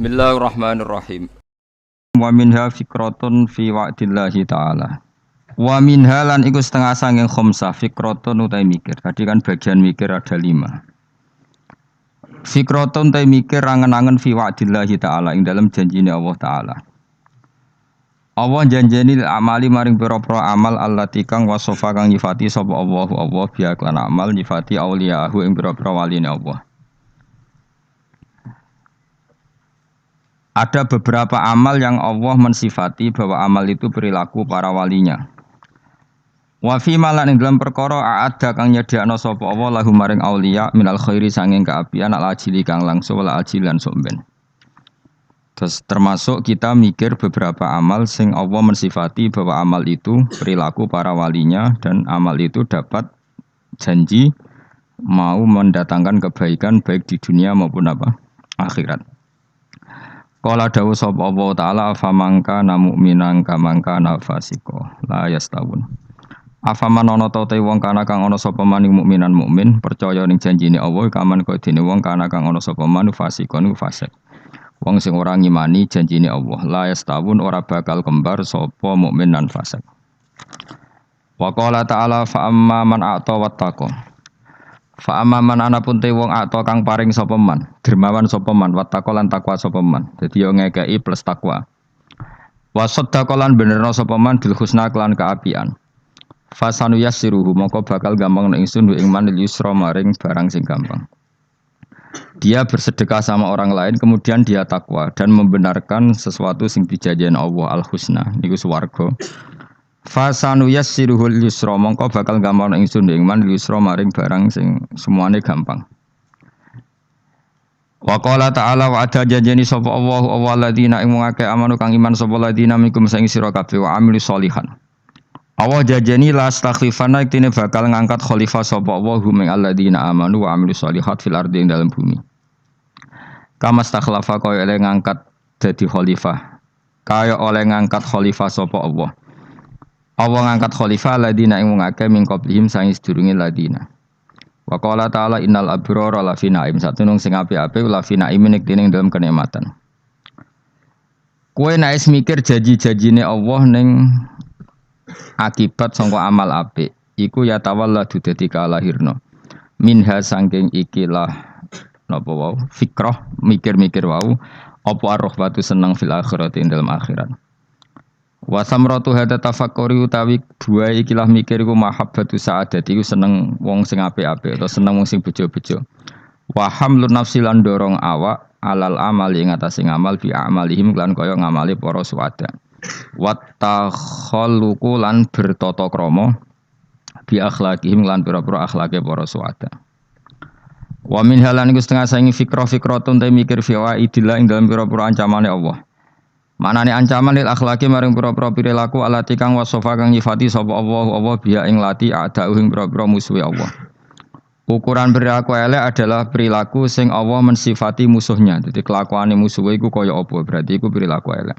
Bismillahirrahmanirrahim. Wa minha fikratun fi wa'dillahi ta'ala. Wa minha lan iku setengah sanging khomsah fikratun utai mikir. Tadi kan bagian mikir ada 5. Fikratun utai mikir angen-angen fi wa'dillahi ta'ala ing dalam janjine Allah ta'ala. Allah janjeni amali maring pira-pira amal allati kang wasofa kang nyifati sapa Allah biya lan amal nyifati auliyahu ing pira-pira waline Allah. Ada beberapa amal yang Allah mensifati bahwa amal itu perilaku para walinya. Wa fi malan ing dalam perkara ada kang nyediakno sapa Allah lahum maring auliya minal khairi sanging kaapian al ajili kang langsung wal ajilan somben. Terus termasuk kita mikir beberapa amal sing Allah mensifati bahwa amal itu perilaku para walinya dan amal itu dapat janji mau mendatangkan kebaikan baik di dunia maupun akhirat. Qala dawu sapa Allah taala afamangka mu'minan kamangka nafasiko la yastawun. Afaman ana ta te wong kana kang ana sapa maning mukminan mukmin percaya ning janjine Allah kaman kaya dene wong kana kang ana sapa manu fasikon fasik. Wong sing ora ngimani janjine Allah la yastawun ora bakal kembar sapa mukmin lan fasik. Wa qala ta'ala fa amma man a'ta wattaqa. Fa amaman anapun te wong ato kang paring sapa man, dermawan sapa man, wattaqo lan takwa sapa man. Dadi yo ngekeki plus takwa. Wa saddaqa lan benerno sapa man bil husna kelan kaapian. Fasanu yassiruhu moko bakal gampang nek ingsun ing man yusra maring barang sing gampang. Dia bersedekah sama orang lain kemudian dia takwa dan membenarkan sesuatu sing dijanjikan Allah al-husna niku swarga. Fasanu yassiruhul yusra mongko bakal gampang ingsun ing man yusra maring barang sing semuane gampang. Wa qala ta'ala wa ada janjeni sapa Allahu alladzina ing ngake amanu kang iman sapa alladzina minkum sing sira kabeh wa amilu sholihan. Allah janjeni la astakhlifana iktine bakal ngangkat khalifah sapa Allahu min alladzina amanu wa amilu sholihat fil ardi ing dalam bumi. Kama stakhlafa kaya oleh ngangkat dadi khalifah. Kaya oleh ngangkat khalifah sapa Allah. Allah ngangkat khalifah ladina ing ngake min qablihim sang sedurunge ladina. Wa qala ta'ala innal abrara la fi na'im satunung sing apik-apik la fi na'im nek dening dalam kenikmatan. Kowe nek mikir janji-janjine Allah ning akibat sangka amal apik iku ya tawalladu dadi kalahirna. Minha saking ikilah napa wau fikrah mikir-mikir wau apa ar-rahbatu seneng fil akhirati ing dalam akhirat. Wa samratu hada tafakkuri utawi buah ikilah mikir iku mahabbatu sa'adati iku seneng wong sing apik-apik atau seneng wong sing bejo-bejo. Wa hamlun nafsi lan dorong awak alal amali ing atase ngamal bi amalihim lan kaya ngamali para suwada. Wa takhalluqu lan bertata krama bi akhlaqihim lan pira-pira akhlake para suwada. Wa min halan iku setengah saingi fikra-fikratun te mikir fiwa idillah ing dalem pira-pira ancamane Allah. Manane ancaman lil akhlaki maring pira-pira perilaku alati kang wasofa kang nyifati sapa Allah biya ing lati a'da'u ing pira-pira musuhe Allah. Ukuran perilaku elek adalah perilaku sing Allah mensifati musuhnya. Jadi kelakuane musuhe iku kaya apa? Berarti iku perilaku elek.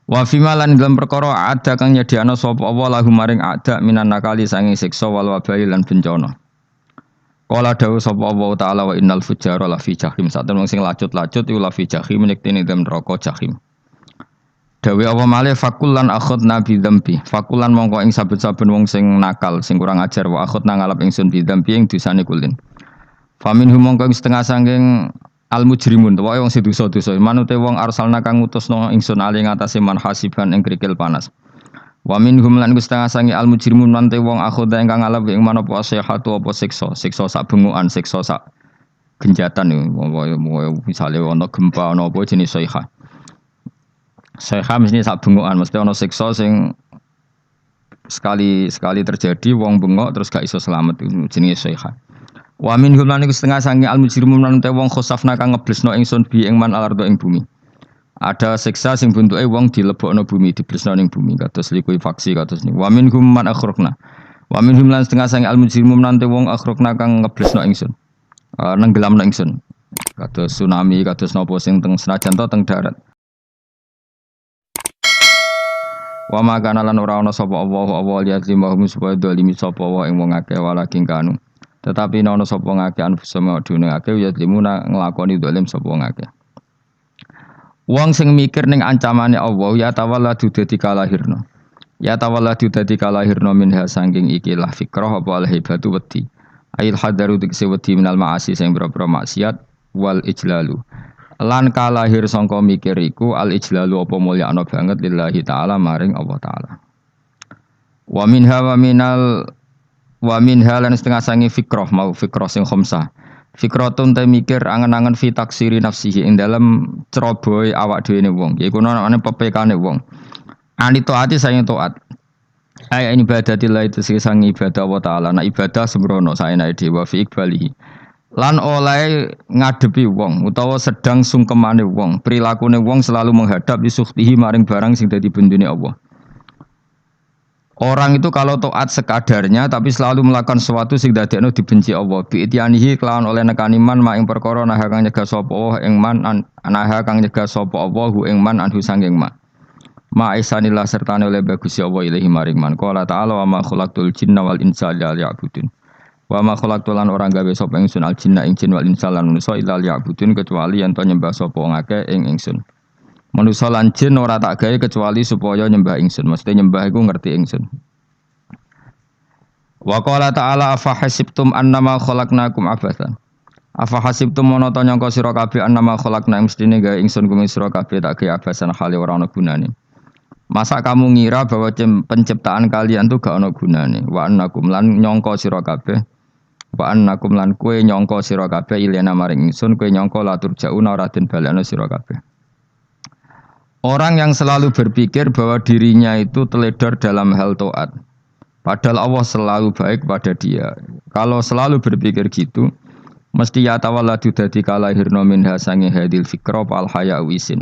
Wa fi malan dalam perkara ada kang nyediakno sapa Allah lahu maring a'da minan nakali sanging siksa wal wabai lan bencana. Qala dawu sapa Allah taala wa innal fujjara la fi jahim. Satemung sing lacut-lacut iku la fi jahim nek tene dalam neraka jahim. Dawe Allah malih fakullan akhadna bi dzambi. Fakullan mongko ing saben-saben wong sing nakal, sing kurang ajar wa akhadna ngalap ingsun bi dzambi ing dosane kulin. Faminhum mongko setengah sanging al mujrimun, wae wong sing dosa-dosa. Manute wong arsalna kang ngutusno ingsun ali ngatasé man hasiban ing krikil panas. Wa minhum lan setengah sangi al mujrimun nante wong akhoda ingkang ngalap ing manapa sehatu apa siksa sak bengukan siksa sak genjatan misale ana gempa ana apa jenis sayha mesti sak bengukan mesti ana siksa sing sekali terjadi wong bengok terus gak iso selamat jenis sayha. Wa minhum lan setengah sangi al mujrimun nante wong khosafna kang ngeblesno ingsun bi ing man alardo ing bumi. Ada siksa sing bentuke wong dilebokno bumi, diblesno ning bumi kados likuifaksi kados niku. Wa minhum man akhraqna. Wa minhum lan setengah sang al-mujrimun nante wong akhraqna kang ngeblesno ingsun. Nenggelamno ingsun. Kados tsunami, kados napa sing teng senajan to teng darat. Wa makana lan ora ana sapa Allah liyazlimahum supaya dolimi sapa wa ing wong akeh walaking kanu. Tetapi ana sapa ngakeh anfusum dene akeh yazlimuna nglakoni dolim sapa ngakeh. Wong sing mikir ning ancamane Allah ya tawalladu dadi kalahirna. Ya tawalladu dadi kalahirna minha saking ikilah fikrah apa al-hibatu wedi. Ail hadaru tegese wedi minal ma'asi sing boro-boro maksiat wal ijlalu. Lan kalahir sangka mikir iku al ijlalu apa mulyakno banget lillahi taala maring Allah taala. Wa minha lan setengah sangi fikrah mau fikrah sing khamsah. Fikratun te mikir angen-angen fi taksiri nafsihi ing dalem cerobohe awak dhewe wong. Iku ana pepekane wong. Ani taati sayang taat. Ay ibadatillah itu sing ibadah Allah taala. Nah ibadah sembrono saenake dhewe fi iqbalihi. Lan oleh ngadepi wong utawa sedang sungkemane wong, prilakune wong selalu menghadap isuhtihi maring barang sing dadi bendune Allah. Orang itu kalau taat sekadarnya tapi selalu melakukan sesuatu sing dadekno dibenci Allah. Bi ityanihi kelawan oleh nekani man ing perkara naha kang nyegah sapa Allah ing man naha kang nyegah sapa Allah hu ing man anhu sanging ma. Ma isanillah sertane oleh bagus Allah ilahi maring man. Qala ta'ala wa ma khalaqtul jinna wal insa illa liya'budun. Wa ma khalaqtu lan ora gawe sapa ingsun al jinna ing jin wal insa lan manusa illa liya'budun kecuali yen to nyembah sapa ngake ing ingsun. Manusa lan jin ora tak gawe kecuali supaya nyembah ingsun. Mesti nyembah iku ngerti ingsun. Wa qala ta'ala afa hasibtum annama khalaqnakum abathan. Afa hasibtum mono to nyangka sira kabeh annama khalaqna mestine gawe ingsun kuwi sira kabeh tak gawe abasan khali ora ana gunane. Masa kamu ngira bahwa penciptaan kalian tuh gak ana gunane. Wa annakum lan nyangka sira kabeh. Wa annakum lan kowe nyangka sira kabeh ilena maring ingsun kowe nyangka latur jauna ora den balekno sira kabeh. Orang yang selalu berpikir bahwa dirinya itu teledor dalam hal taat. Padahal Allah selalu baik pada dia. Kalau selalu berpikir gitu, mesti ya tawalladu dadi kalahirna minha sange hadil fikra al haya wisin.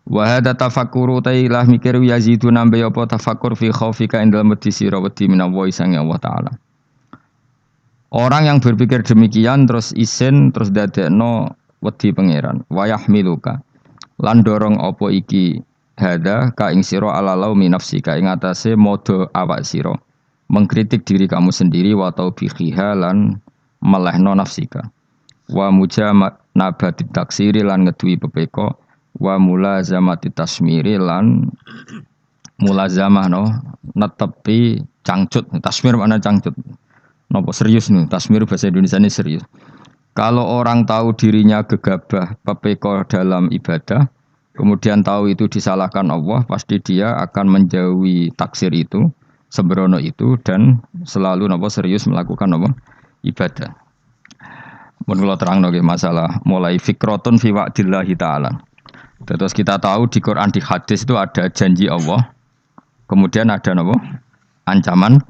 Wa hadza tafakkuru tailah mikir yazidu nambe apa tafakkur fi khaufika indal mati sira wedi minallahi sange Allah taala. Orang yang berpikir demikian terus isin terus dadekno wedi pangeran. Wa yahmiluka lan dorong apa iki hada ka ing sira ala laumi nafsika ing atase modo awak sira mengkritik diri kamu sendiri wa taubihiha lan melehno nafsika wa mujamanabati taksiri lan ngeduwi pepeko wa mulazamati tasmiri lan mulazamah no netepi cangcut tasmir mana cangcut napa serius nih tasmir bahasa Indonesia ini serius. Kalau orang tahu dirinya gegabah pepeko dalam ibadah, kemudian tahu itu disalahkan Allah, pasti dia akan menjauhi taksir itu, sembrono itu, dan selalu serius melakukan ibadah. Menurut terang masalah mulai fikrotun fi wa'dillahi ta'ala. Terus kita tahu di Quran di hadis itu ada janji Allah, kemudian ada ancaman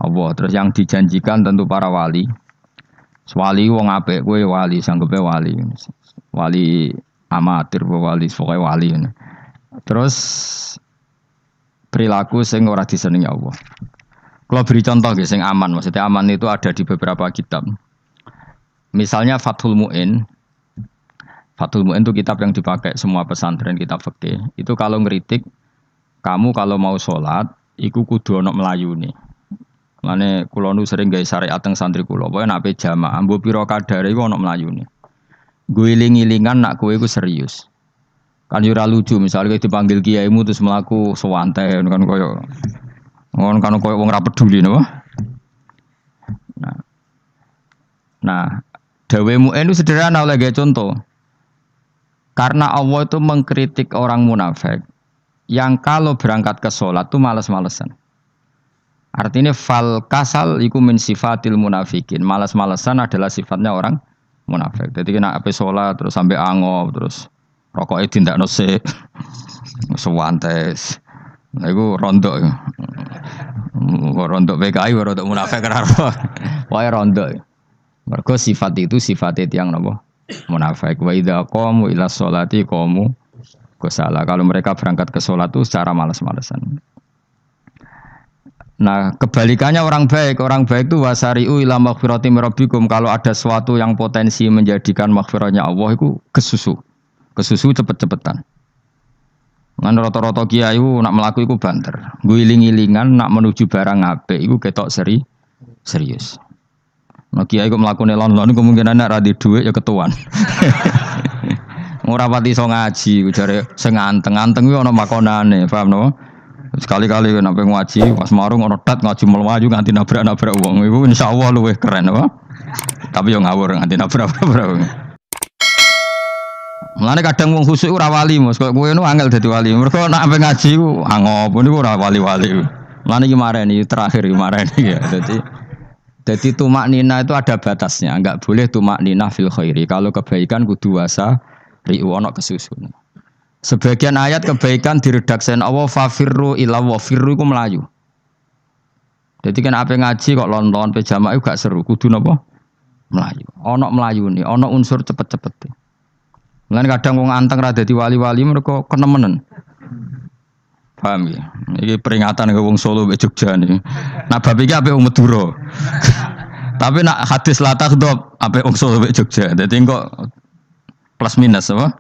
Allah. Terus yang dijanjikan tentu para wali. Wali wong apik kowe wali sanggepe wali. Wali amatir wali pokoke wali. Terus perilaku sing ora disenengi Allah. Kalau beri contoh nggih sing aman, maksudnya aman itu ada di beberapa kitab. Misalnya Fathul Mu'in. Fathul Mu'in itu kitab yang dipakai semua pesantren kitab fikih. Itu kalau ngeritik kamu kalau mau sholat iku kudu ana melayune. Mane kula nu sering gawe syariat teng santri kula, pokoke nek ape jamaah mbuh pira kadare iku ana mlayune. Guling-gilingan nak kowe iku serius. Kan yo ora lucu misalnya dipanggil kiaimu terus mlaku sewantai kan koyo ngono kan koyo wong ora peduli napa. Nah, dawe mu'en itu sederhana oleh gawe contoh. Karena Allah itu mengkritik orang munafik yang kalau berangkat ke sholat itu malas-malesan. Artinya fal kasal iku min sifatil munafikin. Malas-malesan adalah sifatnya orang munafik. Jadi kena ape sholat terus sampai ango terus rokoknya tindakno sik sewantes. Nah iku rondok. Rondok PKI rondok munafik karo. Wae rondok. Mergo sifat itu sifatnya tiang napa? Munafik. Wa idza qamu ila sholati qamu kusala. Kalau mereka berangkat ke sholat itu secara malas-malesan. Nah, kebalikannya orang baik itu wasari'u ila maghfirati rabbikum. Kalau ada sesuatu yang potensi menjadikan maghfirahnya Allah itu kesusu cepet-cepetan. Ngan rata-rata kiai nak melaku iku banter. Guling-gilingan nak menuju barang apik iku ketok serius. Nah kiai kok mlakune lon-lon kemungkinan nek ra di dhuwit ya ketuan. ora pati iso ngaji, jare sing anteng-anteng kuwi ana makonane, paham no? Sekali-kali nek ngaji pas marung ana tat ngaji mlayu nganti nabrak-nabrak wong. Iku insyaallah luwih keren apa? Tapi yo ngawur nganti nabrak-nabrak wong. Mulane kadang wong khusuk ora wali, Mas. Kok kowe nu angel dadi wali. Mergo nek ampe ngaji ku angop niku ora wali-wali. Mulane iki mareni terakhir iki mareni ya. Jadi tumak nina itu ada batasnya, enggak boleh tumak nina fil khairi. Kalau kebaikan kudu wasa ri'wono kesusun. Sebagian ayat kebaikan diredaksen Allah fafirru ila wa firru iku melayu. Jadi kan apa ngaji kok lonton pe jamaah gak seru, kudu napa? Melayu. Ana melayune, ana unsur cepet-cepet. Mulane kadang wong anteng ra dadi wali-wali mereka kenemenen. Paham ya? Iki peringatan ke wong Solo mbek Jogja niki. Nah bab iki ape wong Madura. Tapi nak hadis la takhdhab ape wong Solo mbek Jogja. Dadi kok plus minus apa?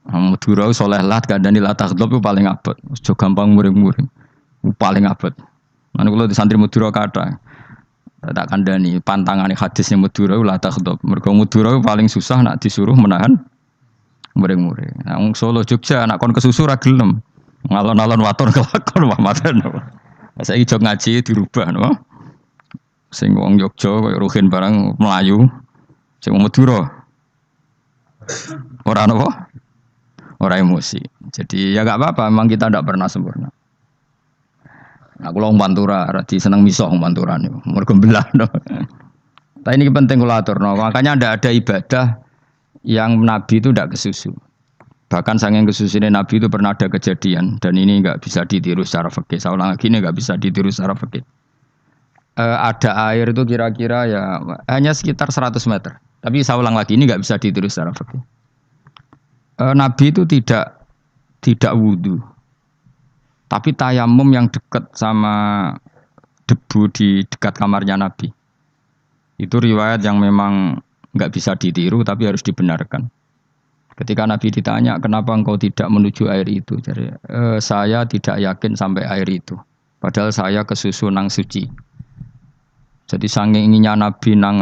Madura soleh lah kandhani la takhdhab itu paling abot. Aja gampang muring-muring. Paling abot. Lan kula di santri Madura kathah. Tak kandhani pantangane hadisnya Madura la takhdhab. Mergo Madura paling susah nak disuruh menahan muring-muring. Nah wong Solo Jogja nak kon kesusu ra gelem. Ngalon-alon waton kelakon Muhammadan. Saiki jog ngaji dirubah no. Sing wong Jogja koyo Ruhin barang Melayu. Sing wong Madura ora napa? Ora emosi. Jadi ya gak apa-apa, memang kita tidak pernah sempurna. Nah, kalau orang Pantura, rati senang misoh orang Pantura nih, mereka belah. No. Tapi ini penting kalau atur, no. Makanya ada ibadah yang Nabi itu tidak kesusu. Bahkan saking kesusunya Nabi itu pernah ada kejadian, dan ini nggak bisa ditiru secara fikih. Saya ulang lagi ini nggak bisa ditiru secara fikih. Ada air itu kira-kira ya hanya sekitar 100 meter. Tapi saya ulang lagi ini nggak bisa ditiru secara fikih. Nabi itu tidak wudu, tapi tayamum yang dekat sama debu di dekat kamarnya Nabi. Itu riwayat yang memang nggak bisa ditiru, tapi harus dibenarkan. Ketika Nabi ditanya, kenapa engkau tidak menuju air itu? Jadi, saya tidak yakin sampai air itu. Padahal saya kesusu nang suci. Jadi saking inginnya Nabi nang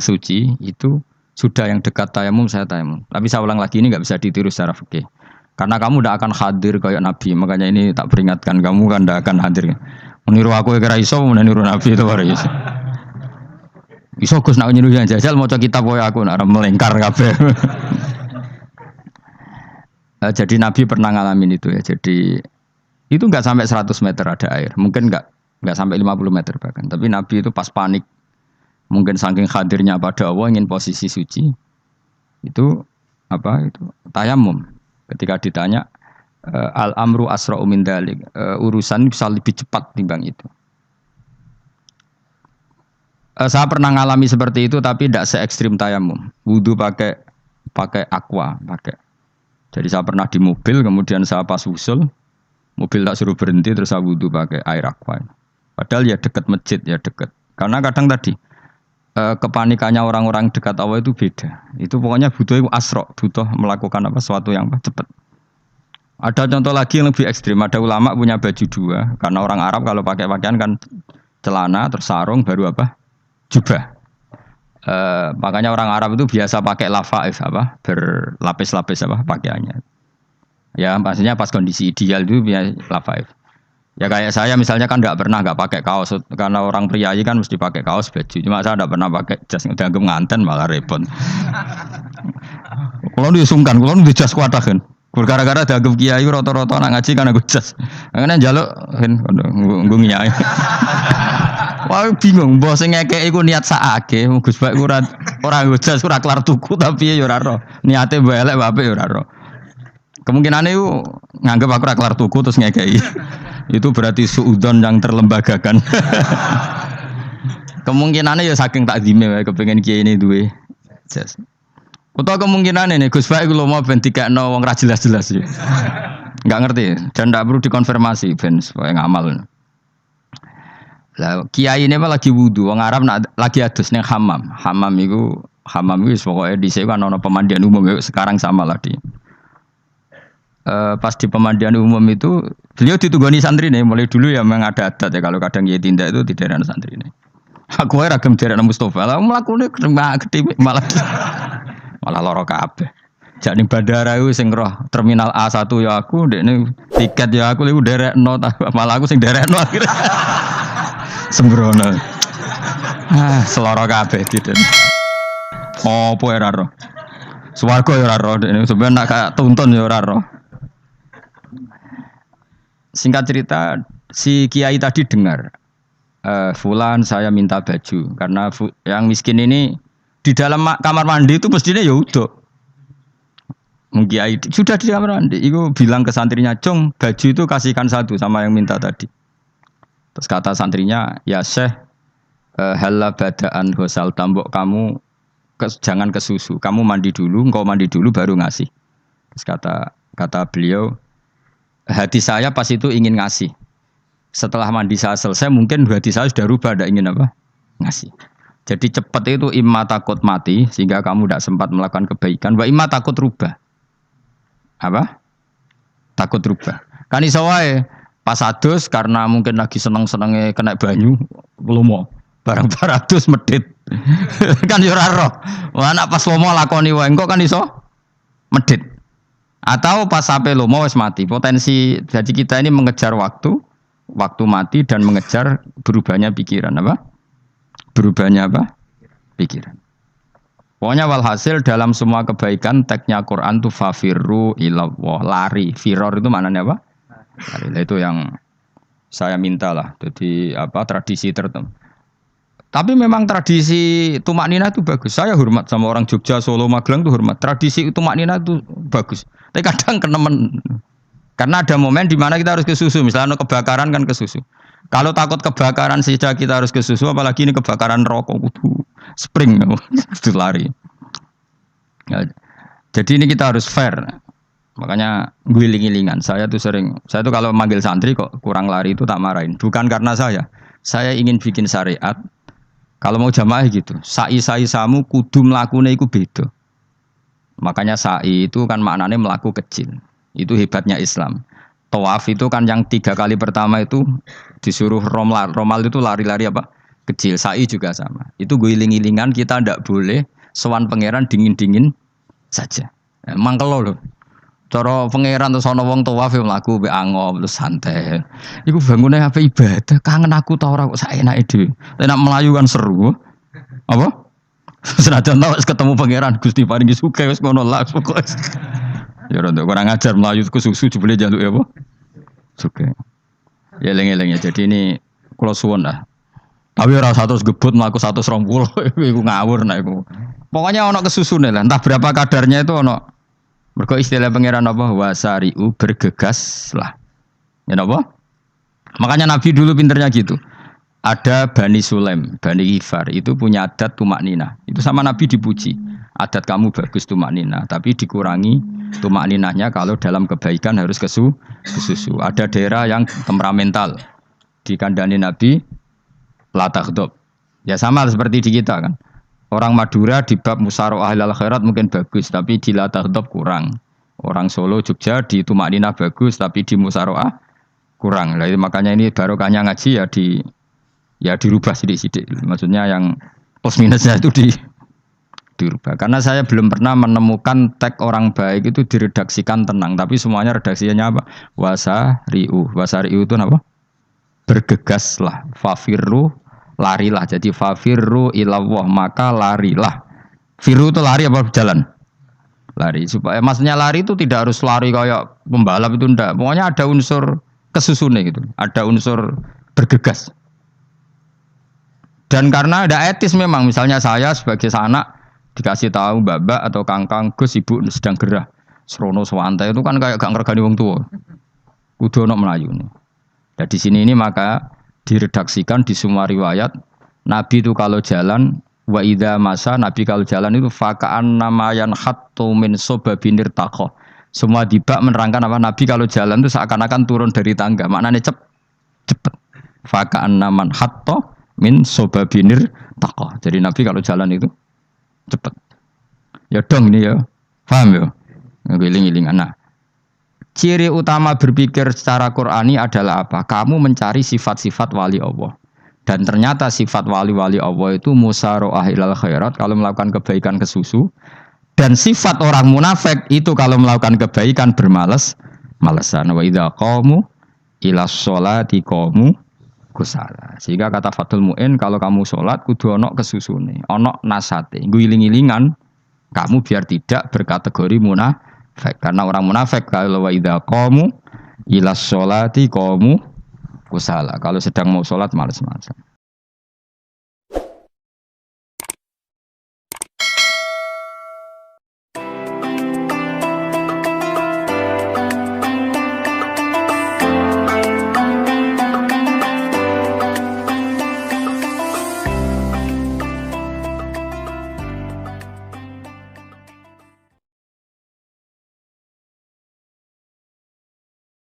suci itu. Sudah yang dekat tayamum saya tayamum. Tapi saya ulang lagi ini nggak bisa ditiru secara fikih. Karena kamu tidak akan hadir kayak Nabi. Makanya ini tak peringatkan kamu kan tidak akan hadir. Meniru aku kira iso, meniru Nabi itu baru iso. Iso Gus nak niru yang jajal mau kitab koyo aku nak melengkar kabeh. Jadi Nabi pernah ngalamin itu ya. Jadi itu nggak sampai 100 meter ada air. Mungkin nggak sampai 50 meter bahkan. Tapi Nabi itu pas panik. Mungkin saking hadirnya pada Allah ingin posisi suci itu tayamum. Ketika ditanya al amru asra'u min dzalik, urusan bisa lebih cepat timbang itu. Saya pernah ngalami seperti itu tapi tidak se ekstrim tayamum. Wudu pakai aqua, pakai. Jadi saya pernah di mobil kemudian saya pas usul mobil tak suruh berhenti terus saya wudu pakai air aqua. Padahal ya dekat masjid ya dekat. Karena kadang tadi kepanikannya orang-orang dekat Allah itu beda. Itu pokoknya butuh asro, butuh melakukan sesuatu yang cepat. Ada contoh lagi yang lebih ekstrim. Ada ulama punya baju dua. Karena orang Arab kalau pakai pakaian kan celana, terus sarung, baru jubah. Makanya orang Arab itu biasa pakai lafaif berlapis-lapis pakaiannya. Ya maksudnya pas kondisi ideal itu biasa lafaif. Ya kayak saya misalnya kan nggak pakai kaos karena orang priayi kan mesti pakai kaos baju. Cuma saya nggak pernah pakai jas, udah nganten malah repot. Kalau disungkan, kalau di jas kuatah kan. Gara-gara dianggap kiai rata-rata nak ngaji kan aku jas. Karena jaluk kan nggung nyai. Wah bingung, bos ngekek iku niat sakake, Gus Bak ora jas ora kelar tuku tapi ya ora ro. Niate elek bape ya ora ro. Kemungkinan itu nganggep aku ora kelar tuku terus ngekeki. Itu berarti suudon yang terlembagakan. Kemungkinannya ya saking takdime wae kepengin kiai ini duwe jas. Utawa kemungkinan ini Gus Baik lho mau ben dikekno wong ra jelas-jelas ya. Enggak ngerti dan ndak perlu dikonfirmasi ben supaya ngamal. Lah kiai ini lagi wudu, wong Arab lagi adus ning hammam. Hammam iku wis pokoke dhisik kan ana pemandian umum ya sekarang sama lah di. Pas di pemandian umum itu beliau ditunggoni santri nih mulai dulu ya memang ada adat ya kalau kadang dia tindak itu tidak ada santri nih. Aku ragam jarak Mustafa lah melakukannya gede malah loro kabeh. Jak ning bandara iku sing roh terminal A1 ya aku, ndekne tiket ya aku iku derekno malah aku sing derekno akhirnya. Sembrono. Seloro kabeh diten. Opo ora roh. Swarga ya ora roh, ndekne sampeyan nak kayak tuntun ya ora roh. Singkat cerita, si kiai tadi dengar, Fulan saya minta baju karena yang miskin ini di dalam kamar mandi itu mestinya ya udah. Kiai sudah di kamar mandi, itu bilang ke santrinya, Cong, baju itu kasihkan satu sama yang minta tadi. Terus kata santrinya, ya Syekh, halla badaan hosal tambok kamu jangan ke susu, kamu mandi dulu, engkau mandi dulu baru ngasih. Terus kata beliau, hati saya pas itu ingin ngasih. Setelah mandi saya selesai, mungkin hati saya sudah rubah, tidak ingin apa? Ngasih. Jadi cepat itu imma takut mati, sehingga kamu tidak sempat melakukan kebaikan, wa imma takut rubah. Apa? Takut rubah. Kan iso wae pas adus karena mungkin lagi seneng-senenge kena banyu, lomo. Barang-barang adus medit. Kan yo ora roh. Wah nek pas lomo lakoni wae engko kan iso medit. Atau pas sampai lomo wis mati. Potensi jadi kita ini mengejar waktu mati dan mengejar berubahnya pikiran apa? Berubahnya apa? Pikiran. Pokoknya walhasil dalam semua kebaikan teksnya Quran itu fafirru ilallah, lari. Firor itu maknanya apa? Lari. Itu yang saya minta lah. Jadi apa tradisi tertentu. Tapi memang tradisi tumak nina itu bagus. Saya hormat sama orang Jogja, Solo, Magelang itu hormat. Tradisi tumak nina itu bagus. Tapi kadang kenemen. Karena ada momen di mana kita harus ke susu. Misalnya kebakaran kan ke susu. Kalau takut kebakaran saja kita harus ke susu, apalagi ini kebakaran rokok kudu spring itu lari. Ya, jadi ini kita harus fair. Makanya guling-gilingan. Saya tuh kalau manggil santri kok kurang lari itu tak marahin. Bukan karena saya ingin bikin syariat. Kalau mau jamaah gitu, sa'i samu kudu mlakune iku beda. Makanya sa'i itu kan maknanya melaku kecil. Itu hebatnya Islam. Tawaf itu kan yang 3 kali pertama itu disuruh romal itu lari-lari apa? Kecil. Sa'i juga sama. Itu guling-gilingan kita ndak boleh sowan pangeran dingin-dingin saja. Mangkel lho. Cara pangeran terus ana wong tawaf mlaku mbek angop terus santai. Iku bangune apa ibadah? Kangen aku ta ora kok saenake dhewe. Nek melayu kan seru. Apa? Senajan tau ketemu pangeran Gusti paringi sugih wis ngono lah pokoke. Ya ora kurang ajar melayu ku susu jebule njaluk ya apa? Sugih. Ya eling-eling ya. Jadi ini kula suwun lah. Tapi ora 100 gebut mlaku 120 iku ngawur nek iku. Pokoknya ana kesusune lah, entah berapa kadarnya itu ana. Mergo istilah pangeran apa wasari'u bergegas lah. Ya apa? Makanya Nabi dulu pinternya gitu. Ada Bani Sulaim, Bani Ghifar itu punya adat tumak nina. Itu sama Nabi dipuji. Adat kamu bagus tumak nina, tapi dikurangi tumak ninahnya kalau dalam kebaikan harus ke susu. Ada daerah yang temperamental. Dikandani Nabi la taghdab. Ya sama seperti di kita kan. Orang Madura di bab musyawarah ahlul khairat mungkin bagus, tapi di la taghdab kurang. Orang Solo, Jogja di tumak ninah bagus, tapi di musyawarah kurang. Nah, makanya ini barokahnya ngaji ya dirubah sidik-sidik. Maksudnya yang plus minusnya itu dirubah. Karena saya belum pernah menemukan teks orang baik itu diredaksikan tenang, tapi semuanya redaksinya apa? Wasari'u itu apa? Bergegaslah, fafirru, larilah. Jadi fafirru ilallah, maka larilah. Firu itu lari apa jalan? Lari. Supaya maksudnya lari itu tidak harus lari kayak pembalap itu enggak. Pokoknya ada unsur kesusune gitu. Ada unsur bergegas. Dan karena ada etis memang, misalnya saya sebagai anak dikasih tahu babak atau kangkang Gus ibu sedang gerah serono swantai itu kan kayak gak ngergani wong tua. Kudu ono melayu nih. Dan di sini ini maka diredaksikan di semua riwayat Nabi itu kalau jalan wa idza masa Nabi kalau jalan itu faka'an namayan hattu min sobabinir taqo. Semua dibak menerangkan apa Nabi kalau jalan itu seakan-akan turun dari tangga. Maknanya cepet. Faka'an naman hatto min sobabinir taqo. Jadi Nabi kalau jalan itu cepet. Ya dong ini ya. Paham ya? Ngiling-ngiling anak. Ciri utama berpikir secara Qur'ani adalah apa? Kamu mencari sifat-sifat wali Allah. Dan ternyata sifat wali-wali Allah itu musyaroah ilal khairat. Kalau melakukan kebaikan ke susu. Dan sifat orang munafik itu kalau melakukan kebaikan bermalas-malesan. Wa idza qamu ila sholati qamu kusala. Sehingga kata Fathul Mu'in kalau kamu sholat kudu ono kesusune, ono nasate. Guling-gilingan kamu biar tidak berkategori munafik. Karena orang munafik kalau wa idza qamu ila sholati qamu kusala. Kalau sedang mau sholat malas-malasan.